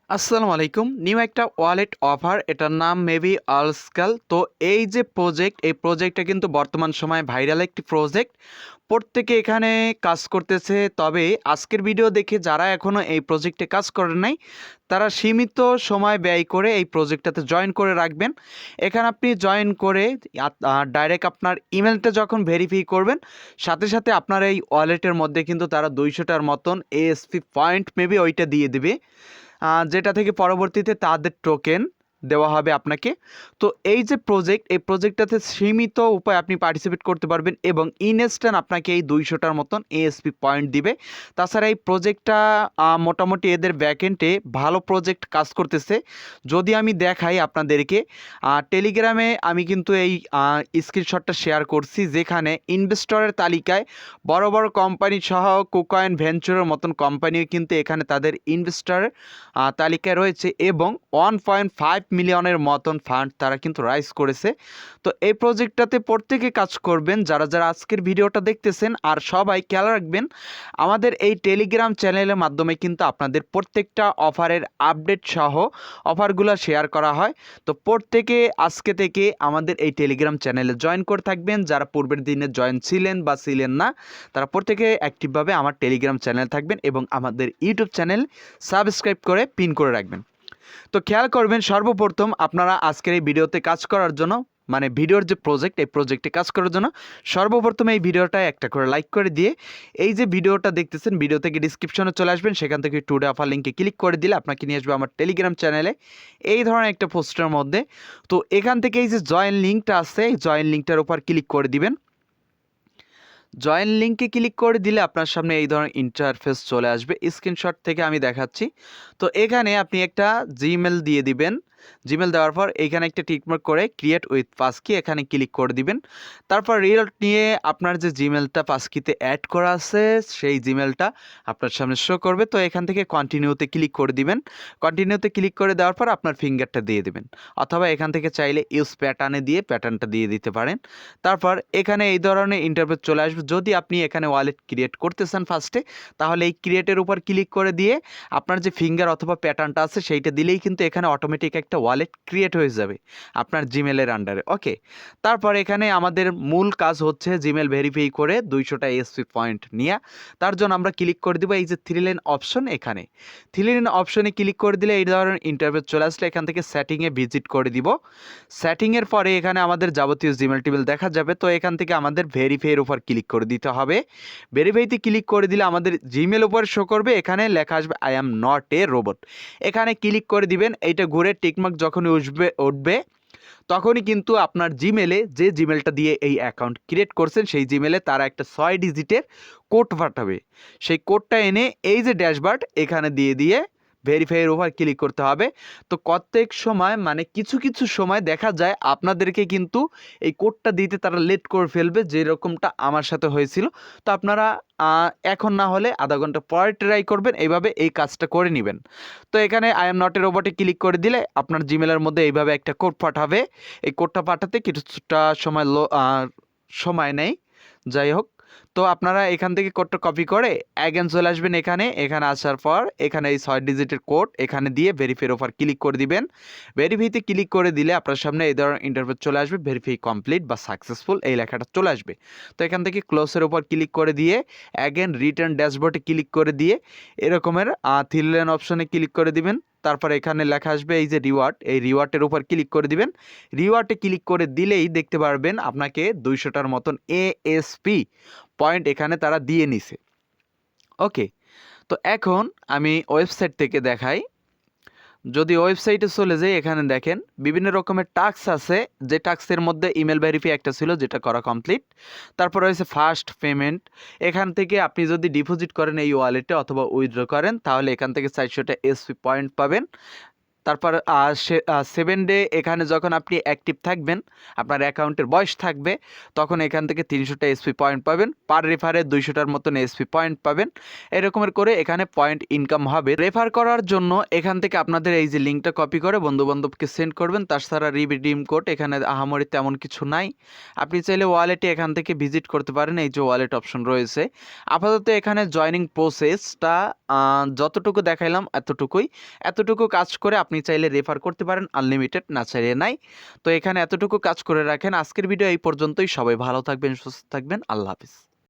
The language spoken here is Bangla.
আসসালামু আলাইকুম। নিউ একটা ওয়ালেট অফার, এটার নাম মেবি অলস্কাল। তো এই যে প্রজেক্ট, এই প্রজেক্টটা কিন্তু বর্তমান সময়ে ভাইরাল একটি প্রজেক্ট। প্রত্যেকে এখানে কাজ করতেছে। তবে আজকের ভিডিও দেখে যারা এখনও এই প্রজেক্টে কাজ করেন নাই, তারা সীমিত সময় ব্যয় করে এই প্রজেক্টটাতে জয়েন করে রাখবেন। এখানে আপনি জয়েন করে ডাইরেক্ট আপনার ইমেলটা যখন ভেরিফাই করবেন, সাথে সাথে আপনার এই ওয়ালেটের মধ্যে কিন্তু তারা 200টার মতন এএসপি পয়েন্ট মেবি ওইটা দিয়ে দিবে, যেটা থেকে পরবর্তীতে তাদের টোকেন দেওয়া হবে আপনাকে। তো এই যে প্রজেক্ট, এই প্রজেক্টটাতে সীমিত উপায়ে আপনি পার্টিসিপেট করতে পারবেন এবং ইনস্ট্যান্ট আপনাকে এই 200টার মতন এএসপি পয়েন্ট দিবে। তাছাড়া এই প্রজেক্টটা মোটামুটি এদের ব্যাকএন্ডে ভালো প্রজেক্ট কাজ করতেছে। যদি আমি দেখাই আপনাদেরকে, টেলিগ্রামে আমি কিন্তু এই স্ক্রিনশটটা শেয়ার করছি, যেখানে ইনভেস্টরের তালিকায় বড় বড় কোম্পানি সহ কোকয়েন ভেঞ্চারের মতন কোম্পানিও কিন্তু এখানে তাদের ইনভেস্টরের তালিকায় রয়েছে এবং 1.5 মিলিয়নের মতন ফান্ড তারা কিন্তু রাইজ করেছে। তো এই প্রজেক্টটাতে প্রত্যেকে কাজ করবেন যারা যারা আজকের ভিডিওটা দেখতেছেন, আর সবাই খেয়াল রাখবেন আমাদের এই টেলিগ্রাম চ্যানেলের মাধ্যমে কিন্তু আপনাদের প্রত্যেকটা অফারের আপডেট সহ অফারগুলো শেয়ার করা হয়। তো প্রত্যেকে আজকে থেকে আমাদের এই টেলিগ্রাম চ্যানেলে জয়েন করে থাকবেন। যারা পূর্বের দিনে জয়েন ছিলেন বা ছিলেন না, তারা প্রত্যেকে অ্যাক্টিভভাবে আমার টেলিগ্রাম চ্যানেল থাকবেন এবং আমাদের ইউটিউব চ্যানেল সাবস্ক্রাইব করে পিন করে রাখবেন। তো খেয়াল করবেন, সর্বপ্রথম আপনারা আজকের এই ভিডিওতে কাজ করার জন্য, মানে ভিডিওর যে প্রজেক্ট, এই প্রজেক্টে কাজ করার জন্য সর্বপ্রথম এই ভিডিওটা একটা করে লাইক করে দিয়ে, এই যে ভিডিওটা দেখতেছেন, ভিডিও থেকে ডিসক্রিপশনে চলে আসবেন, সেখান থেকে টুডে অফার লিঙ্কে ক্লিক করে দিলে আপনাকে নিয়ে আসবে আমার টেলিগ্রাম চ্যানেলে এই ধরনের একটা পোস্টের মধ্যে। তো এখান থেকে এই যে জয়েন লিঙ্কটা আছে, এই জয়েন লিঙ্কটার উপর ক্লিক করে দিবেন। জয়েন লিঙ্কে ক্লিক করে দিলে আপনার সামনে এই ধরনের ইন্টারফেস চলে আসবে। স্ক্রিনশট থেকে আমি দেখাচ্ছি। তো এখানে আপনি একটা জিমেল দিয়ে দিবেন। জিমেল দেওয়ার পর এইখানে একটা টিকমার্ক করে ক্রিয়েট উইথ পাসকি এখানে ক্লিক করে দিবেন। তারপর রিলোড নিয়ে আপনার যে জিমেলটা পাসকিতে অ্যাড করা আছে, সেই জিমেলটা আপনার সামনে শো করবে। তো এখান থেকে কন্টিনিউতে ক্লিক করে দিবেন। কন্টিনিউতে ক্লিক করে দেওয়ার পর আপনার ফিঙ্গারটা দিয়ে দিবেন, অথবা এখান থেকে চাইলে ইউজ প্যাটার্নে দিয়ে প্যাটার্নটা দিয়ে দিতে পারেন। তারপর এখানে এই ধরনের ইন্টারফেস চলে আসবে। যদি আপনি এখানে ওয়ালেট ক্রিয়েট করতে চান ফার্স্টে, তাহলে এই ক্রিয়েটের উপর ক্লিক করে দিয়ে আপনার যে ফিঙ্গার অথবা প্যাটার্নটা আছে সেইটা দিলেই কিন্তু এখানে অটোমেটিক একটা ওয়ালেট ক্রিয়েট হয়ে যাবে আপনার জিমেলের আন্ডারে। ওকে, তারপর এখানে আমাদের মূল কাজ হচ্ছে জিমেল ভেরিফাই করে 200টা এসপি পয়েন্ট নিয়ে। তার জন্য আমরা ক্লিক করে দিব এই যে থ্রি লাইন অপশন, এখানে থ্রি লাইন অপশনে ক্লিক করে দিলে এই ধরনের ইন্টারফেস চলে আসলে এখান থেকে সেটিংয়ে ভিজিট করে দিব। সেটিংয়ের পরে এখানে আমাদের যাবতীয় জিমেল টিমেল দেখা যাবে। তো এখান থেকে আমাদের ভেরিফাইয়ের উপর ক্লিক করে দিতে হবে। ভেরিফাইতে ক্লিক করে দিলে আমাদের জিমেল উপর শো করবে, এখানে লেখা আসবে I am not a robot. এখানে ক্লিক করে দিবেন। এইটা ঘুরে টিকমার্ক যখন উঠবে তখনই কিন্তু আপনার জিমেলে, যে জিমেলটা দিয়ে এই অ্যাকাউন্ট ক্রিয়েট করছেন, সেই জিমেলে তারা একটা 6 ডিজিটের কোড পাঠাবে। সেই কোডটা এনে এই যে ড্যাশবোর্ড এখানে দিয়ে ভেরিফাইয়ের ওভার ক্লিক করতে হবে। তো প্রত্যেক সময়, মানে কিছু কিছু সময় দেখা যায় আপনাদেরকে কিন্তু এই কোডটা দিতে তারা লেট করে ফেলবে, যেরকমটা আমার সাথে হয়েছিল। তো আপনারা এখন না হলে আধা ঘন্টা পরে ট্রাই করবেন, এইভাবে এই কাজটা করে নেবেন। তো এখানে আই এম নট এ রোবটে ক্লিক করে দিলে আপনার জিমেলের মধ্যে এইভাবে একটা কোড পাঠাবে। এই কোডটা পাঠাতে কিছুটা সময় নেই, যাই হোক। তো আপনারা এখান থেকে কোডটা কপি করে অ্যাগেন চলে আসবেন এখানে। এখানে আসার পর এখানে এই 6 ডিজিটের কোড এখানে দিয়ে ভেরিফাইয়ের ওপর ক্লিক করে দিবেন। ভেরিফাইতে ক্লিক করে দিলে আপনার সামনে এই ধরনের ইন্টারফেস চলে আসবে, ভেরিফাই কমপ্লিট বা সাকসেসফুল এই লেখাটা চলে আসবে। তো এখান থেকে ক্লোজের ওপর ক্লিক করে দিয়ে অ্যাগেন রিটার্ন ড্যাশবোর্ডে ক্লিক করে দিয়ে এরকমের থ্রি লাইন অপশনে ক্লিক করে দিবেন। তারপর এখানে লেখা আসবে এই যে রিওয়ার্ড, এই রিওয়ার্ডের উপর ক্লিক করে দিবেন। রিওয়ার্ডে ক্লিক করে দিলেই দেখতে পারবেন আপনাকে 200টার মতন এএসপি পয়েন্ট এখানে তারা দিয়ে নিছে। ওকে, তো এখন আমি ওয়েবসাইট থেকে দেখাই। যদি ওয়েবসাইটে চলে যাই, এখানে দেখেন বিভিন্ন রকমের টাস্ক আছে। যে টাস্কের মধ্যে ইমেল ভেরিফাই একটা ছিল, যেটা করা কমপ্লিট। তারপর রয়েছে ফার্স্ট পেমেন্ট। এখান থেকে আপনি যদি ডিপোজিট করেন এই ওয়ালেটে অথবা উইথড্র করেন, তাহলে এখান থেকে 400টা এসপি পয়েন্ট পাবেন। তারপর 7 ডে এখানে যখন আপনি অ্যাক্টিভ থাকবেন, আপনার অ্যাকাউন্টের বয়স থাকবে, তখন এখান থেকে 300টা এসপি পয়েন্ট পাবেন। পার রেফারে 200টার মতন এসপি পয়েন্ট পাবেন। এরকমের করে এখানে পয়েন্ট ইনকাম হবে। রেফার করার জন্য এখান থেকে আপনাদের এই যে লিঙ্কটা কপি করে বন্ধুবান্ধবকে সেন্ড করবেন। তাছাড়া রিডিম কোড এখানে আহামরি তেমন কিছু নাই। আপনি চাইলে ওয়ালেটে এখান থেকে ভিজিট করতে পারেন, এই যে ওয়ালেট অপশন রয়েছে। আপাতত এখানে জয়নিং প্রসেসটা যতটুকু দেখাইলাম এতটুকু কাজ করে আপনি চাইলে রেফার করতে পারেন, আনলিমিটেড না চাইলে নাই। তো এখানে এতটুকু কাজ করে রাখেন। আজকের ভিডিও এই পর্যন্তই। সবাই ভালো থাকবেন, সুস্থ থাকবেন। আল্লাহ হাফিজ।